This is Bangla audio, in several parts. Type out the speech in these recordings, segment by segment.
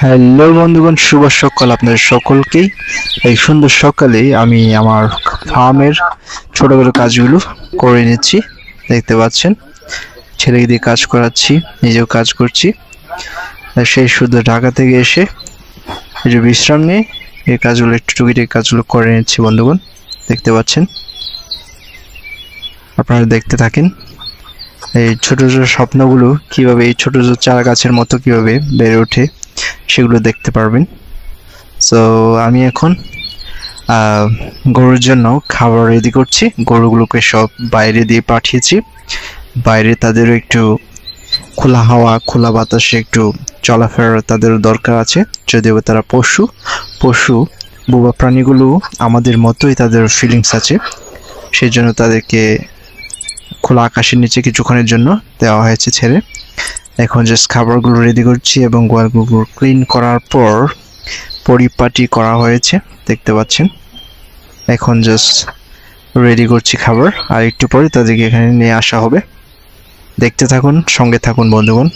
হ্যালো বন্ধুগণ, শুভ সকাল আপনাদের সকলকেই। এই সুন্দর সকালে আমি আমার ফার্মের ছোট ছোট কাজগুলো করে নিচ্ছি। দেখতে পাচ্ছেন, ছেলেকে দিয়ে কাজ করাচ্ছি, নিজেও কাজ করছি। সেই শুধু ঢাকা থেকে এসে এই যে বিশ্রাম নিয়ে এই কাজগুলো একটু টুকিটাকি কাজগুলো করে নিচ্ছি বন্ধুগণ। দেখতে পাচ্ছেন, আপনারা দেখতে থাকেন এই ছোট ছোট স্বপ্নগুলো কিভাবে, এই ছোট ছোট চারা গাছের মতো কিভাবে বেড়ে ওঠে সেগুলো দেখতে পারবেন। সো আমি এখন গরুর জন্য খাবার রেডি করছি। গরুগুলোকে সব বাইরে দিয়ে পাঠিয়েছি। বাইরে তাদেরও একটু খোলা হাওয়া, খোলা বাতাসে একটু চলাফেরার তাদেরও দরকার আছে। যদিও তারা পশু বোবা প্রাণীগুলো আমাদের মতোই, তাদের ফিলিংস আছে। সেই জন্য তাদেরকে খোলা আকাশের নিচে কিছুক্ষণের জন্য দেওয়া হয়েছে ছেড়ে। এখন জাস্ট খাবারগুলো রেডি করছি এবং গোয়ালগুলো ক্লিন করার পর পরিপাটি করা হয়েছে, দেখতে পাচ্ছেন। এখন জাস্ট রেডি করছি খাবার, আর একটু পরে তাদেরকে এখানে নিয়ে আসা হবে। দেখতে থাকুন, সঙ্গে থাকুন বন্ধুগণ।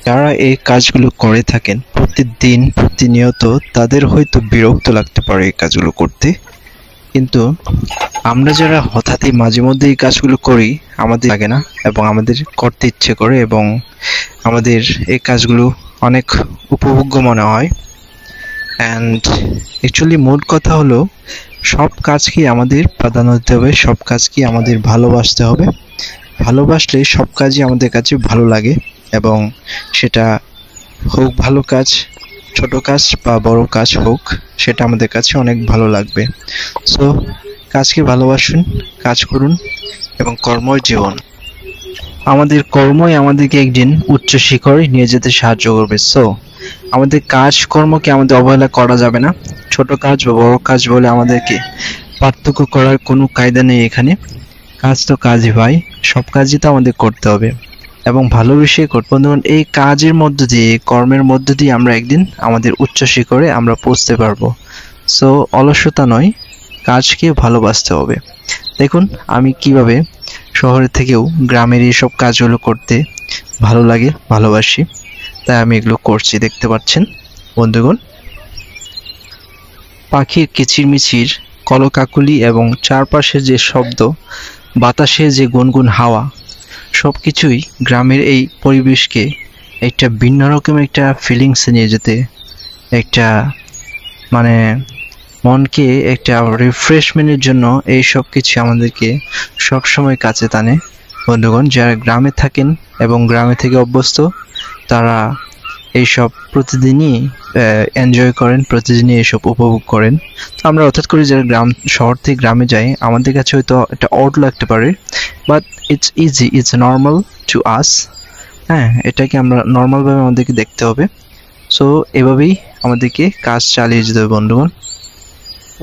যারা এই কাজগুলো করে থাকেন প্রতিদিন প্রতিনিয়ত, তাদের হয়তো বিরক্ত লাগতে পারে এই কাজগুলো করতে, কিন্তু আমরা যারা হঠাৎই মাঝে মধ্যে এই কাজগুলো করি, আমাদের লাগে না এবং আমাদের করতে ইচ্ছে করে এবং আমাদের এই কাজগুলো অনেক উপভোগ্য মনে হয়। অ্যান্ড অ্যাকচুয়ালি মোট কথা হলো, সব কাজকেই আমাদের প্রাধান্য দিতে হবে, সব কাজকেই আমাদের ভালোবাসতে হবে। ভালোবাসলে সব কাজই আমাদের কাছে ভালো লাগে, এবং সেটা হোক ভালো কাজ, ছোট কাজ বা বড় কাজ হোক, সেটা আমাদের কাছে অনেক ভালো লাগবে। সো কাজকে ভালোবাসুন, কাজ করুন এবং কর্মই জীবন। আমাদের কর্মই আমাদেরকে একদিন উচ্চ শিখরে নিয়ে যেতে সাহায্য করবে। সো আমাদের কাজকর্মকে আমাদের অবহেলা করা যাবে না। ছোট কাজ বা বড় কাজ বলে আমাদেরকে পার্থক্য করার কোনো কায়দা নেই এখানে। কাজ তো কাজই ভাই, সব কাজই তো আমাদের করতে হবে এবং ভালোবেসে করতে। বন্ধুগণ, এই কাজের মধ্য দিয়ে, কর্মের মধ্য দিয়ে আমরা একদিন আমাদের উচ্চ শিখরে আমরা পৌঁছতে পারবো। সো অলসতা নয়, কাজকে ভালোবাসতে হবে। দেখুন আমি কিভাবে শহরের থেকেও গ্রামের এইসব কাজগুলো করতে ভালো লাগে, ভালোবাসি, তাই আমি এগুলো করছি। দেখতে পাচ্ছেন বন্ধুগণ, পাখির কিচিরমিচির, কলকাকলি এবং চারপাশের যে শব্দ, বাতাসে যে গুনগুন হাওয়া, সব কিছুই গ্রামের এই পরিবেশকে একটা ভিন্ন রকমের একটা ফিলিংসে নিয়ে যেতে, একটা মানে মনকে একটা রিফ্রেশমেন্টের জন্য এই সব কিছু আমাদেরকে সবসময় কাছে টানে। বন্ধুগণ, যারা গ্রামে থাকেন এবং গ্রামে থেকে অভ্যস্ত, তারা এইসব প্রতিদিনই এনজয় করেন, প্রতিদিনই এইসব উপভোগ করেন। তো আমরা অর্থাৎ করি যারা শহর থেকে গ্রামে যাই, আমাদের কাছে হয়তো একটা অড লাগতে পারে, but it's easy, it's normal to us. হ্যাঁ, এটাকে আমরা নর্মালভাবে আমাদেরকে দেখতে হবে। সো এভাবেই আমাদেরকে কাজ চালিয়ে যেতে হবে বন্ধুগণ।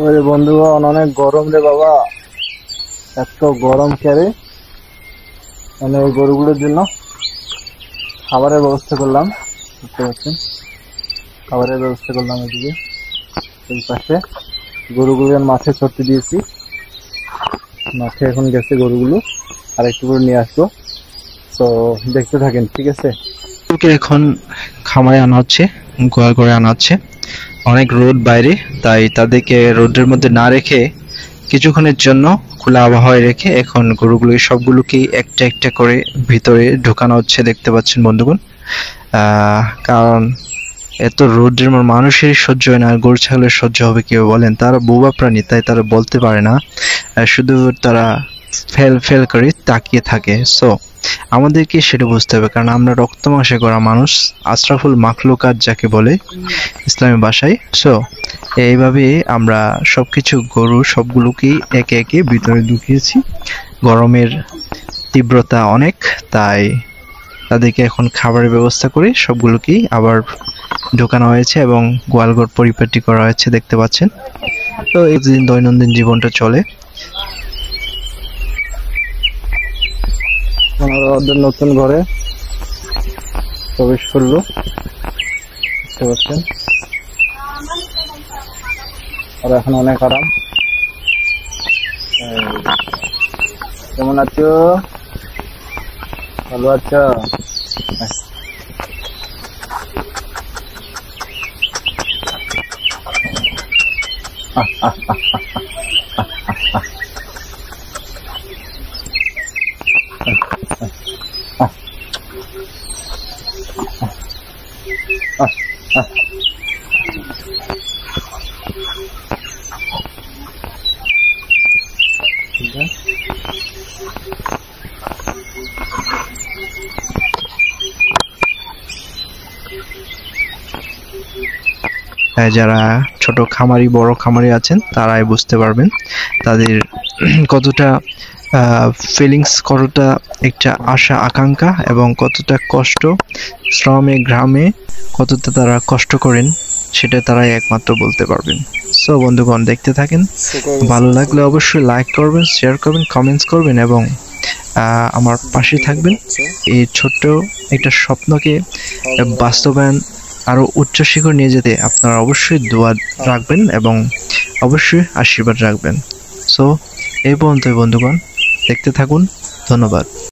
ওরে বন্ধুগণ, অনেক গরম রে বাবা, এত গরম কেরে। মানে ওই গরুগুলোর জন্য খাবারের ব্যবস্থা করলাম, বুঝতে পারছেন, খাবারের ব্যবস্থা করলাম। এদিকে এই পাশে গরুগুলো মাঠে ছড়তে দিয়েছি, মাঠে এখন গেছে গরুগুলো, আর একটু করে নিয়ে আসবো। তো দেখতে থাকেন, ঠিক আছে। এখন খামারে আনা হচ্ছে, গোয়াল করে আনা হচ্ছে। অনেক রোদ বাইরে, তাই তাদেরকে রোদের মধ্যে না রেখে কিছুক্ষণের জন্য খোলা আবহাওয়ায় রেখে এখন গরুগুলো সবগুলোকেই একটা একটা করে ভিতরে ঢোকানো হচ্ছে। দেখতে পাচ্ছেন বন্ধুগণ, কারণ এত রোদের মানুষের সহ্য হয় না, আর গরু ছাগলের সহ্য হবে কেউ বলেন? তারা বোবা প্রাণী, তাই তারা বলতে পারে না, শুধু তারা ফেল করে তাকিয়ে থাকে। সো আমাদেরকে সেটা বুঝতে হবে, কারণ আমরা রক্ত মাংসে গড়া মানুষ, আশরাফুল মাখলুকাত যাকে বলে ইসলামী ভাষায়। সো এইভাবে আমরা সবকিছু গরু সবগুলোকেই একে একে ভিতরে ঢুকিয়েছি। গরমের তীব্রতা অনেক, তাই তাদেরকে এখন খাবারের ব্যবস্থা করে সবগুলোকেই আবার ঢোকানো হয়েছে এবং গোয়ালঘর পরিপাটি করা হয়েছে, দেখতে পাচ্ছেন। তো এই দিন দৈনন্দিন জীবনটা চলে। ওদের নতুন ঘরে প্রবেশ করলো, দেখতে পাচ্ছেন। আর এখন অনেক আরাম। কেমন আছো? ভালো আছো? যারা ছোট খামারি বড় খামারি আছেন তারাই বুঝতে পারবেন তাদের কতটা ফিলিংস, কতটা একটা আশা আকাঙ্ক্ষা এবং কতটা কষ্ট, শ্রমে গ্রামে কতটা তারা কষ্ট করেন, সেটা তারাই একমাত্র বলতে পারবেন। সো বন্ধুগণ, দেখতে থাকেন। ভালো লাগলে অবশ্যই লাইক করবেন, শেয়ার করবেন, কমেন্টস করবেন এবং আমার পাশে থাকবেন। এই ছোট্ট একটা স্বপ্নকে বাস্তবায়ন আরো উচ্চ শিখর নিয়ে যেতে আপনারা অবশ্যই দোয়া রাখবেন এবং অবশ্যই আশীর্বাদ রাখবেন। সো এই পর্যন্তই বন্ধুগণ, দেখতে থাকুন। ধন্যবাদ।